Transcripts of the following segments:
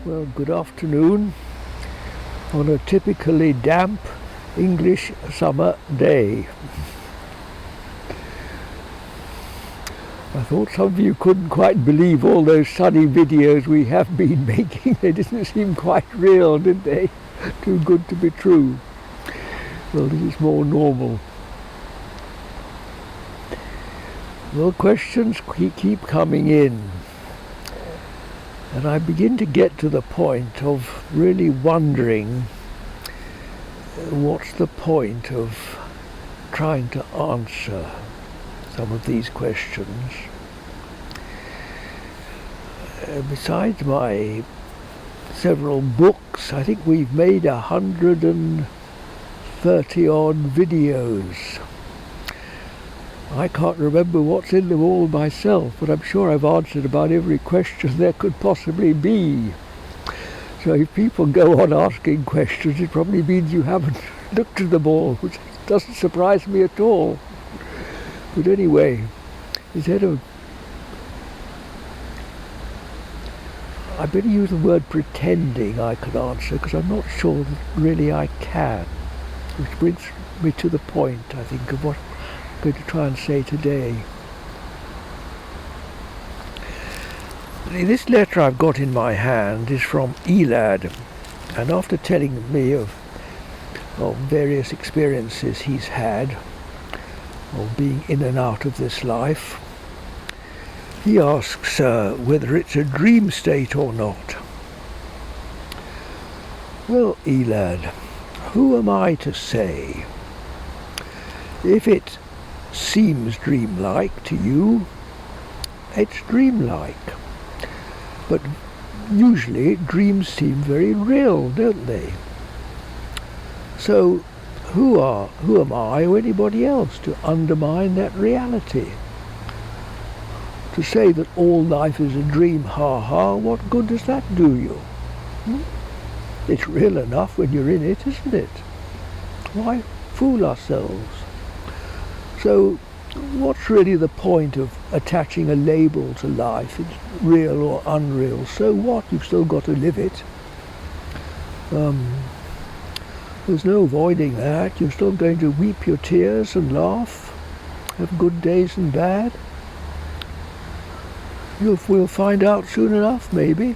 Well, good afternoon on a typically damp English summer day. I thought some of you couldn't quite believe all those sunny videos we have been making. They didn't seem quite real, did they? Too good to be true. Well, this is more normal. Well, questions keep coming in. And I begin to get to the point of really wondering what's the point of trying to answer some of these questions. Besides my several books, I think we've made 130 odd videos. I can't remember what's in them all myself, but I'm sure I've answered about every question there could possibly be. So if people go on asking questions, it probably means you haven't looked at them all, which doesn't surprise me at all. But anyway, instead of... I better use the word pretending I can answer, because I'm not sure that really I can. Which brings me to the point, I think, of what I'm going to try and say today. This letter I've got in my hand is from Elad, and after telling me of various experiences he's had of being in and out of this life, he asks whether it's a dream state or not. Well, Elad, who am I to say? If it seems dreamlike to you, it's dreamlike. But usually dreams seem very real, don't they? So who am I or anybody else to undermine that reality? To say that all life is a dream, ha, what good does that do you? It's real enough when you're in it, isn't it? Why fool ourselves? So what's really the point of attaching a label to life? It's real or unreal. So what? You've still got to live it. There's no avoiding that. You're still going to weep your tears and laugh, have good days and bad. We'll find out soon enough, maybe.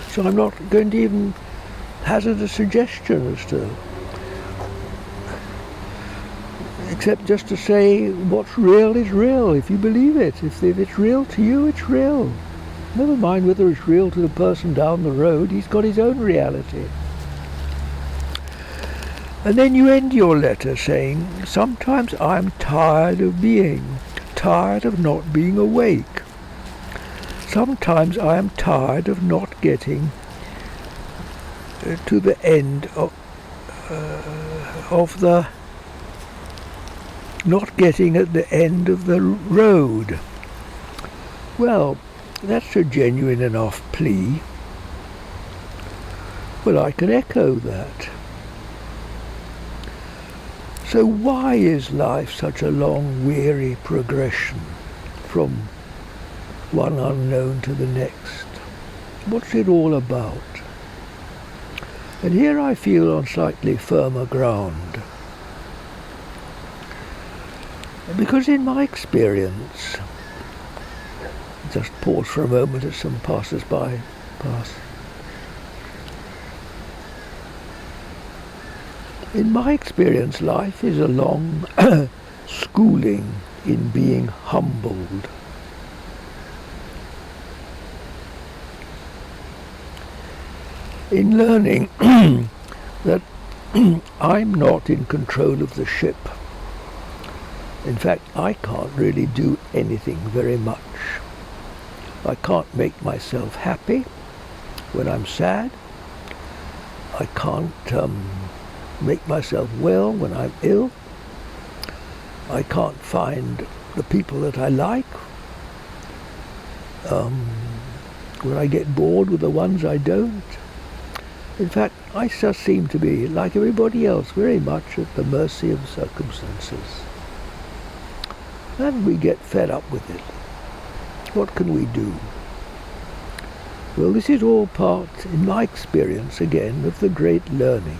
So I'm not going to even hazard a suggestion as to, except just to say what's real is real, if you believe it. If it's real to you, it's real. Never mind whether it's real to the person down the road. He's got his own reality. And then you end your letter saying, sometimes I'm tired of being, tired of not being awake. Sometimes I am tired of not getting to the end of the... not getting at the end of the road. Well, that's a genuine enough plea. Well, I can echo that. So why is life such a long, weary progression from one unknown to the next? What's it all about? And here I feel on slightly firmer ground. Because in my experience, just pause for a moment as some passers-by pass. In my experience, life is a long schooling in being humbled. In learning that I'm not in control of the ship. In fact, I can't really do anything very much. I can't make myself happy when I'm sad. I can't make myself well when I'm ill. I can't find the people that I like. When I get bored with the ones I don't. In fact, I just seem to be, like everybody else, very much at the mercy of circumstances. And we get fed up with it. What can we do? Well, this is all part, in my experience again, of the great learning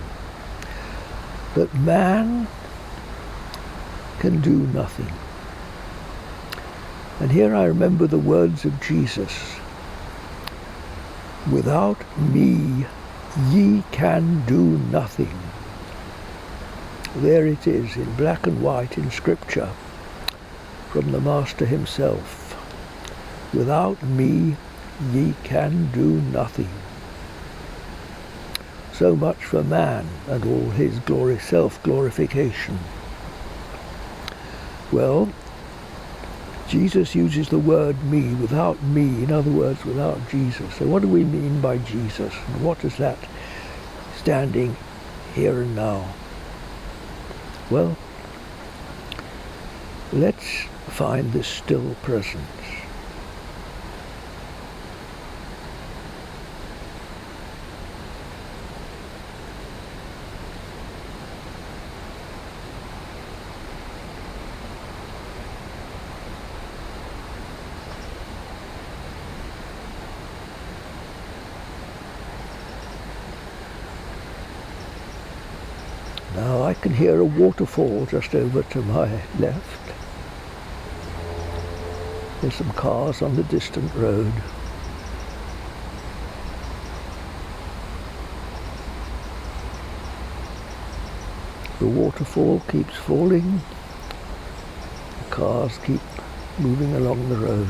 that man can do nothing. And here I remember the words of Jesus, "Without me ye can do nothing." There it is in black and white in Scripture from the Master himself. Without me ye can do nothing. So much for man and all his self-glorification. Well, Jesus uses the word me, without me, in other words, without Jesus. So what do we mean by Jesus? And what is that standing here and now? Well, let's find this still presence. Now I can hear a waterfall just over to my left. There's some cars on the distant road. The waterfall keeps falling. The cars keep moving along the road.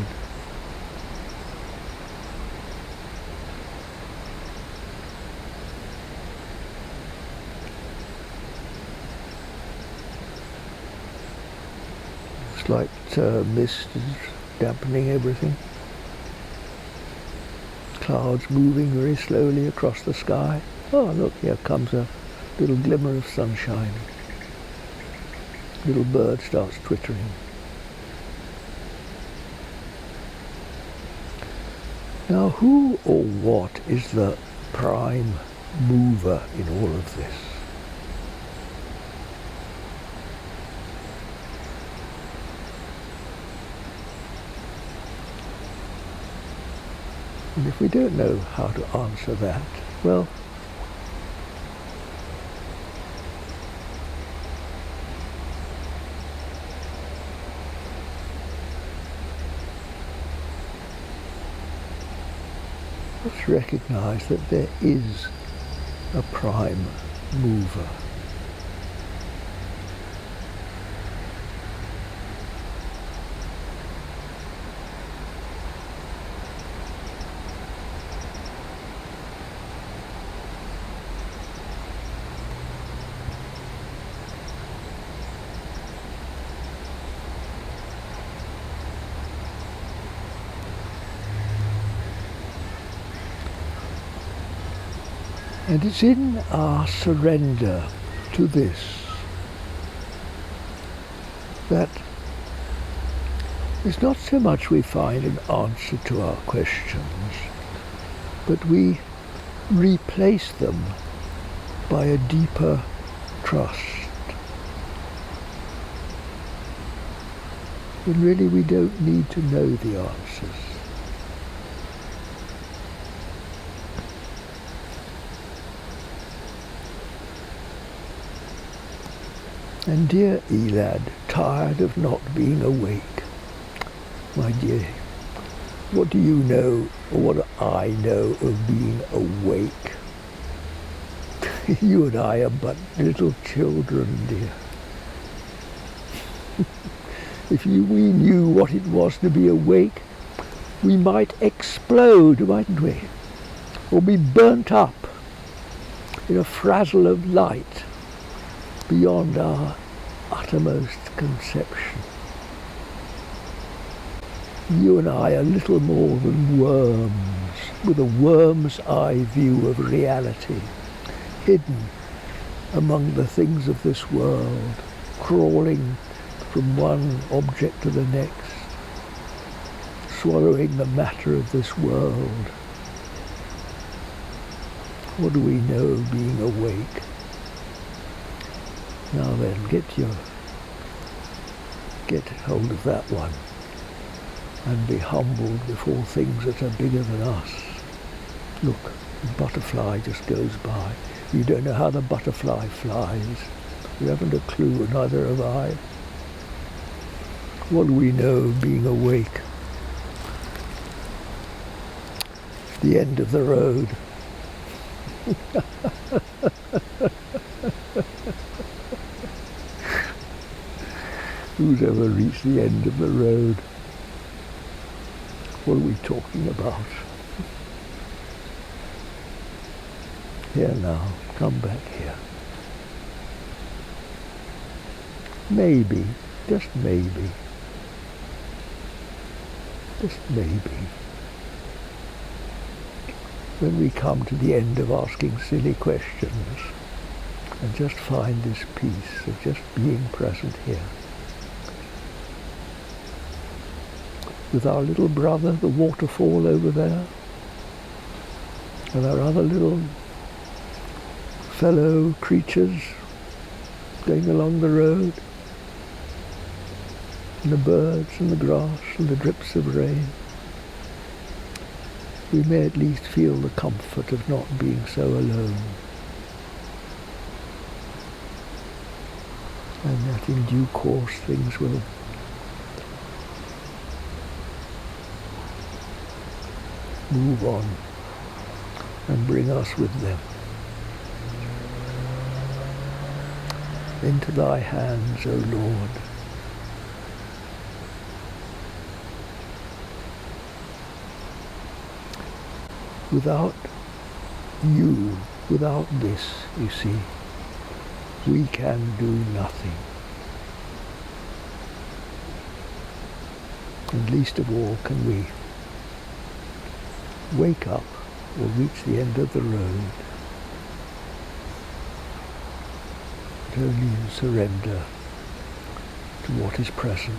Slight mist is dampening everything. Clouds moving very slowly across the sky. Oh, look, here comes a little glimmer of sunshine. Little bird starts twittering. Now, who or what is the prime mover in all of this? And if we don't know how to answer that, well, let's recognize that there is a prime mover. And it's in our surrender to this that it's not so much we find an answer to our questions, but we replace them by a deeper trust. When really we don't need to know the answers. And dear Elad, tired of not being awake. My dear, what do you know, or what do I know of being awake? You and I are but little children, dear. If we knew what it was to be awake, we might explode, mightn't we? Or be burnt up in a frazzle of light beyond our uttermost conception. You and I are little more than worms, with a worm's eye view of reality, hidden among the things of this world, crawling from one object to the next, swallowing the matter of this world. What do we know of being awake? Now then, get hold of that one and be humbled before things that are bigger than us. Look, the butterfly just goes by. You don't know how the butterfly flies. You haven't a clue, neither have I. What do we know of being awake? It's the end of the road. Who's ever reached the end of the road? What are we talking about? Here now, come back here. Maybe, just maybe, when we come to the end of asking silly questions and just find this peace of just being present here, with our little brother, the waterfall over there, and our other little fellow creatures going along the road, and the birds and the grass and the drips of rain, we may at least feel the comfort of not being so alone. And that in due course things will move on and bring us with them. Into thy hands, O Lord. Without you, without this, you see, we can do nothing. And least of all can we wake up or reach the end of the road, but only in surrender to what is present.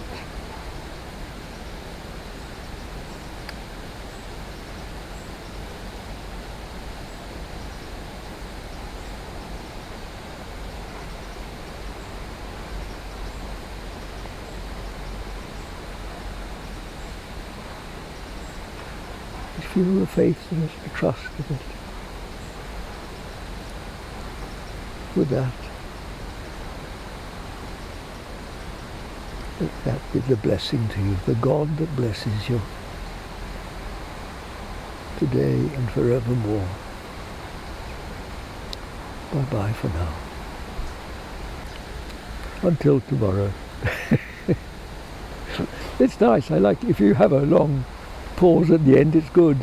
Feel the faithfulness, the trust of it. With that, let that be the blessing to you, the God that blesses you today and forevermore. Bye-bye for now. Until tomorrow. It's nice, I like if you have a long pause at the end, it's good.